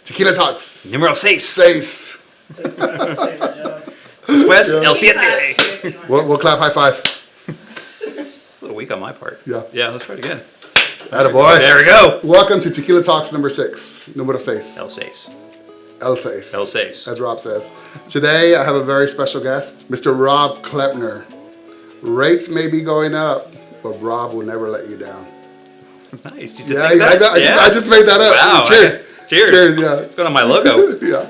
Tequila Talks. Número 6. Seis. Después, el siete. We'll clap high five. It's a little weak on my part. Yeah. Yeah, let's try it again. Attaboy. There we go. Welcome to Tequila Talks number 6. Número 6. El 6. El seis. El 6. As Rob says. Today I have a very special guest, Mr. Rob Klepner. Rates may be going up, but Rob will never let you down. Nice. You just said that? I just made that up. Wow. Cheers. Cheers. Cheers, yeah. It's going on my logo. Yeah.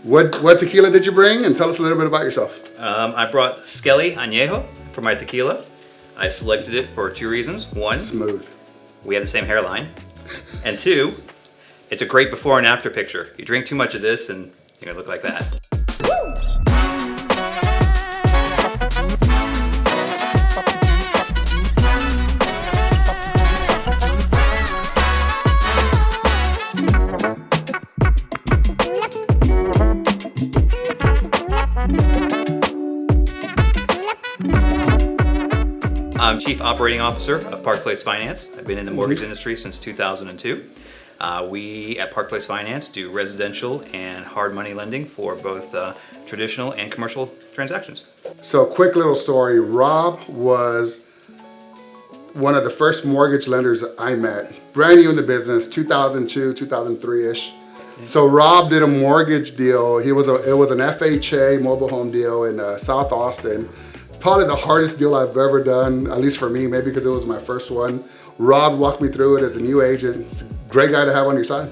What tequila did you bring? And tell us a little bit about yourself. I brought Skelly Anejo for my tequila. I selected it for 2 reasons. 1, Smooth. we have the same hairline. And 2, it's a great before and after picture. You drink too much of this and you're going to look like that. I'm Chief Operating Officer of Park Place Finance. I've been in the mortgage industry since 2002. We at Park Place Finance do residential and hard money lending for both traditional and commercial transactions. So quick little story. Rob was one of the first mortgage lenders I met. Brand new in the business, 2002, 2003-ish. So Rob did a mortgage deal. It was an FHA mobile home deal in South Austin. Probably the hardest deal I've ever done, at least for me, maybe because it was my first one. Rob walked me through it as a new agent. It's a great guy to have on your side.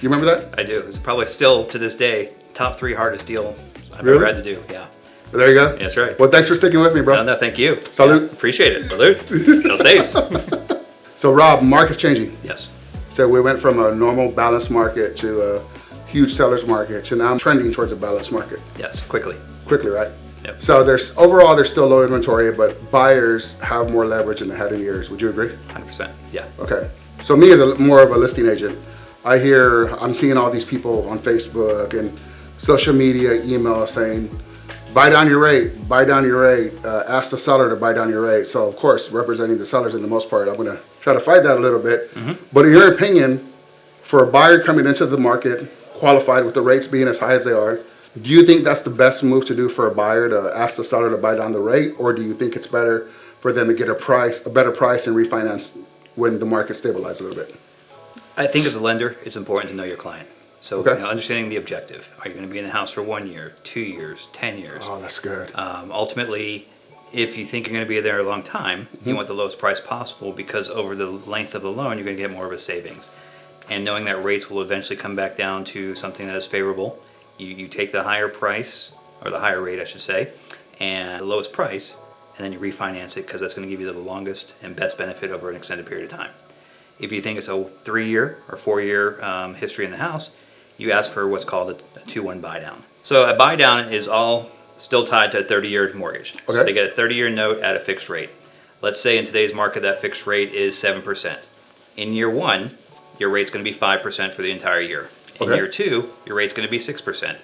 You remember that? I do. It's probably still, to this day, top 3 hardest deal I've Really? ever had to do. Yeah. There you go. That's right. Well, thanks for sticking with me, bro. No, thank you. Salute. Yeah, appreciate it. Salute. El seis. So Rob, market's changing. Yes. So we went from a normal balanced market to a huge seller's market to now I'm trending towards a balanced market. Yes, quickly. Quickly, right? Yep. So there's still low inventory, but buyers have more leverage than they had in years. Would you agree? 100%. Yeah. Okay. So me as more of a listing agent, I'm seeing all these people on Facebook and social media, email saying, buy down your rate, ask the seller to buy down your rate. So of course, representing the sellers in the most part, I'm gonna try to fight that a little bit. Mm-hmm. But in your opinion, for a buyer coming into the market, qualified with the rates being as high as they are, do you think that's the best move to do for a buyer, to ask the seller to buy down the rate? Or do you think it's better for them to get a better price and refinance when the market stabilizes a little bit? I think as a lender, it's important to know your client. So Okay. Understanding the objective. Are you going to be in the house for 1 year, 2 years, 10 years? Oh, that's good. Ultimately, if you think you're going to be there a long time, you want the lowest price possible because over the length of the loan, you're going to get more of a savings. And knowing that rates will eventually come back down to something that is favorable, you take the higher price, or the higher rate I should say, and the lowest price, and then you refinance it because that's going to give you the longest and best benefit over an extended period of time. If you think it's a 3-year or 4-year history in the house, you ask for what's called a 2-1 buy down. So a buy down is all still tied to a 30-year mortgage. Okay. So they get a 30-year note at a fixed rate. Let's say in today's market that fixed rate is 7%. In year 1, your rate's going to be 5% for the entire year. In Okay. year 2, your rate's going to be 6%.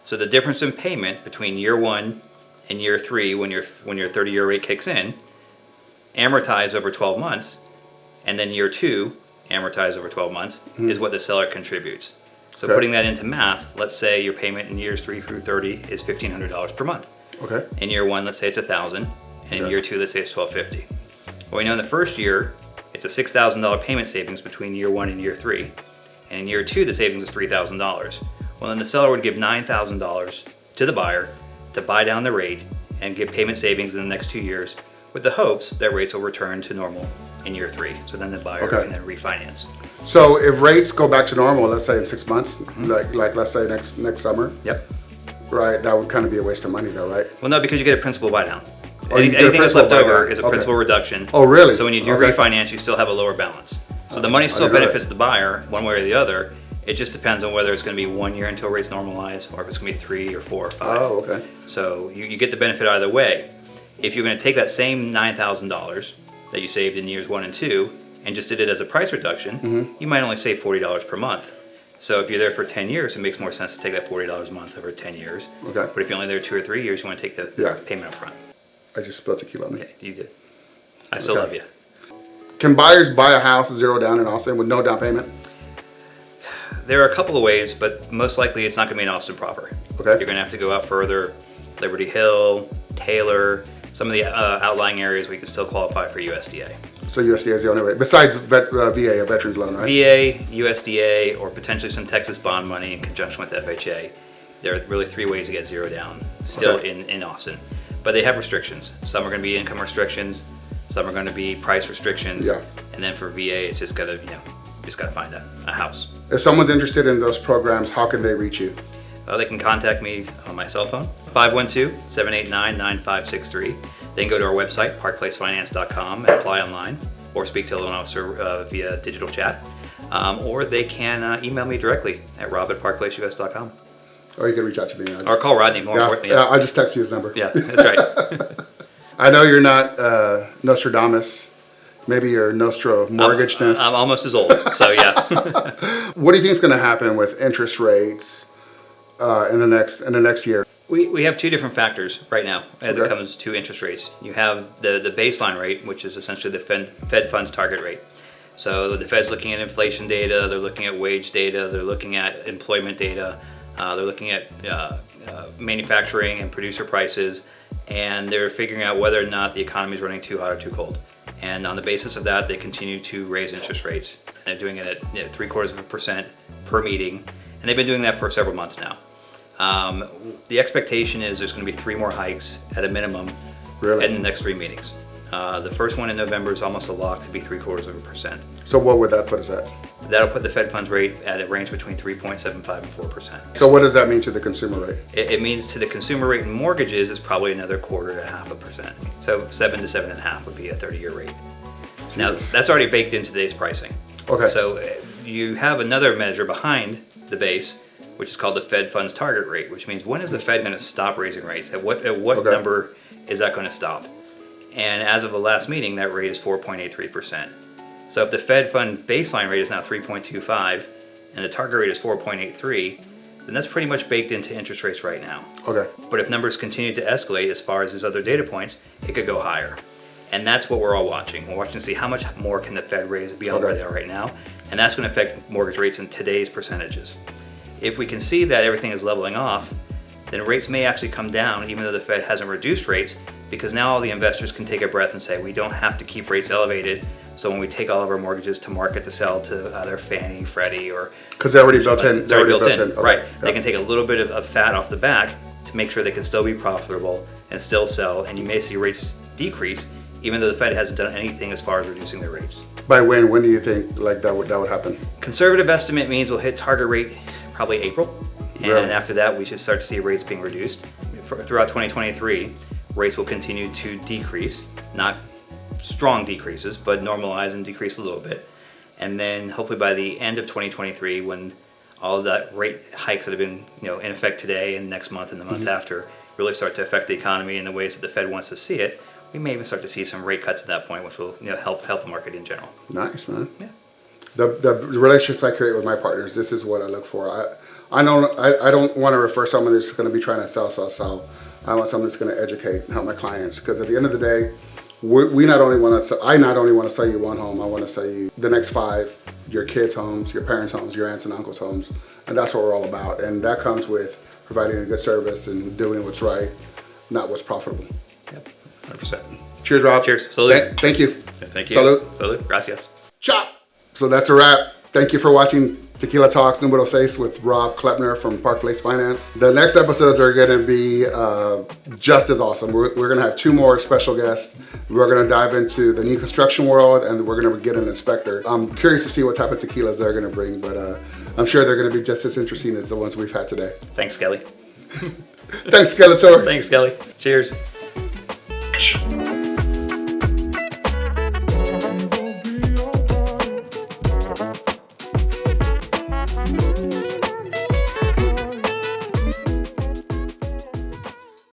So the difference in payment between year 1 and year 3, when your 30-year rate kicks in, amortized over 12 months, and then year 2, amortized over 12 months, is what the seller contributes. So Okay. putting that into math, let's say your payment in years 3 through 30 is $1,500 per month. Okay. In year 1, let's say it's $1,000, and in year 2, let's say it's $1,250. Well, we know in the first year, it's a $6,000 payment savings between year 1 and year 3. And in year 2, the savings is $3,000. Well, then the seller would give $9,000 to the buyer to buy down the rate and give payment savings in the next 2 years with the hopes that rates will return to normal in year 3. So then the buyer can then refinance. So if rates go back to normal, let's say in 6 months, like let's say next summer, Yep. right? That would kind of be a waste of money though, right? Well, no, because you get a principal buy down. Oh, you get a Anything that's principal left buy over down. is a Okay. principal reduction. Oh, really? So when you do Okay. refinance, you still have a lower balance. So the money still didn't know that. benefits the buyer one way or the other. It just depends on whether it's going to be 1 year until rates normalize or if it's going to be 3 or 4 or 5. Oh, okay. So you get the benefit either way. If you're going to take that same $9,000 that you saved in years 1 and 2 and just did it as a price reduction, you might only save $40 per month. So if you're there for 10 years, it makes more sense to take that $40 a month over 10 years. Okay. But if you're only there 2 or 3 years, you want to take the payment up front. I just spilled tequila on me. Yeah, you did. I still love you. Can buyers buy a house 0 down in Austin with no down payment? There are a couple of ways, but most likely it's not going to be in Austin proper. Okay. You're going to have to go out further, Liberty Hill, Taylor, some of the outlying areas we can still qualify for USDA. So USDA is the only way, besides VA, a veterans loan, right? VA, USDA, or potentially some Texas bond money in conjunction with FHA. There are really 3 ways to get zero down still in Austin. But they have restrictions. Some are going to be income restrictions, some are going to be price restrictions, and then for VA, it's just got to, just got to find a house. If someone's interested in those programs, how can they reach you? They can contact me on my cell phone, 512-789-9563. They can go to our website, parkplacefinance.com, and apply online, or speak to a loan officer via digital chat. Or they can email me directly at rob@parkplaceus.com. Or you can reach out to me. Or call Rodney, more importantly. Yeah, I'll just text you his number. Yeah, that's right. I know you're not Nostradamus. Maybe you're Nostro Mortgageness. I'm almost as old, so yeah. What do you think is going to happen with interest rates in the next year? We have 2 different factors right now as it comes to interest rates. You have the baseline rate, which is essentially the Fed funds target rate. So the Fed's looking at inflation data, they're looking at wage data, they're looking at employment data, they're looking at manufacturing and producer prices, and they're figuring out whether or not the economy is running too hot or too cold. And on the basis of that, they continue to raise interest rates. And they're doing it at 0.75% per meeting, and they've been doing that for several months now. The expectation is there's going to be 3 more hikes at a minimum in the next 3 meetings. The first one in November is almost a lock to be 0.75%. So what would that put us at? That'll put the Fed funds rate at a range between 3.75 and 4%. So what does that mean to the consumer rate? It means to the consumer rate in mortgages is probably another 0.25 to 0.5%. So 7 to 7.5 would be a 30-year rate. Jesus. Now that's already baked into today's pricing. Okay. So you have another measure behind the base, which is called the Fed funds target rate, which means when is the Fed going to stop raising rates? At what number is that going to stop? And as of the last meeting, that rate is 4.83%. So if the Fed fund baseline rate is now 3.25 and the target rate is 4.83, then that's pretty much baked into interest rates right now. Okay. But if numbers continue to escalate as far as these other data points, it could go higher. And that's what we're all watching. We're watching to see how much more can the Fed raise beyond where they are right now. And that's going to affect mortgage rates in today's percentages. If we can see that everything is leveling off, then rates may actually come down even though the Fed hasn't reduced rates, because now all the investors can take a breath and say, we don't have to keep rates elevated. So when we take all of our mortgages to market to sell to either Fannie, Freddie, or... Because they're already built in. They're already built in, okay. Right. They can take a little bit of fat off the back to make sure they can still be profitable and still sell. And you may see rates decrease even though the Fed hasn't done anything as far as reducing their rates. By when? When do you think that would happen? Conservative estimate means we'll hit target rate probably April. And after that, we should start to see rates being reduced. Throughout 2023, rates will continue to decrease, not strong decreases, but normalize and decrease a little bit. And then hopefully by the end of 2023, when all of that rate hikes that have been in effect today and next month and the month after really start to affect the economy in the ways that the Fed wants to see it, we may even start to see some rate cuts at that point, which will help the market in general. Nice, man. Yeah. The relationships I create with my partners, this is what I look for. I don't want to refer someone that's going to be trying to sell. I want someone that's going to educate and help my clients, because at the end of the day, I not only want to sell you one home, I want to sell you the next 5, your kids' homes, your parents' homes, your aunts and uncles' homes, and that's what we're all about. And that comes with providing a good service and doing what's right, not what's profitable. Yep, 100%. Cheers, Rob. Cheers. Salute. Thank you. Thank you. Salute. Salute. Gracias. Chop. So that's a wrap. Thank you for watching Tequila Talks Número 6 with Rob Klepner from Park Place Finance. The next episodes are going to be just as awesome. We're going to have 2 more special guests. We're going to dive into the new construction world, and we're going to get an inspector. I'm curious to see what type of tequilas they're going to bring, but I'm sure they're going to be just as interesting as the ones we've had today. Thanks, Skelly. Thanks, Skeletor. Thanks, Skelly. Cheers.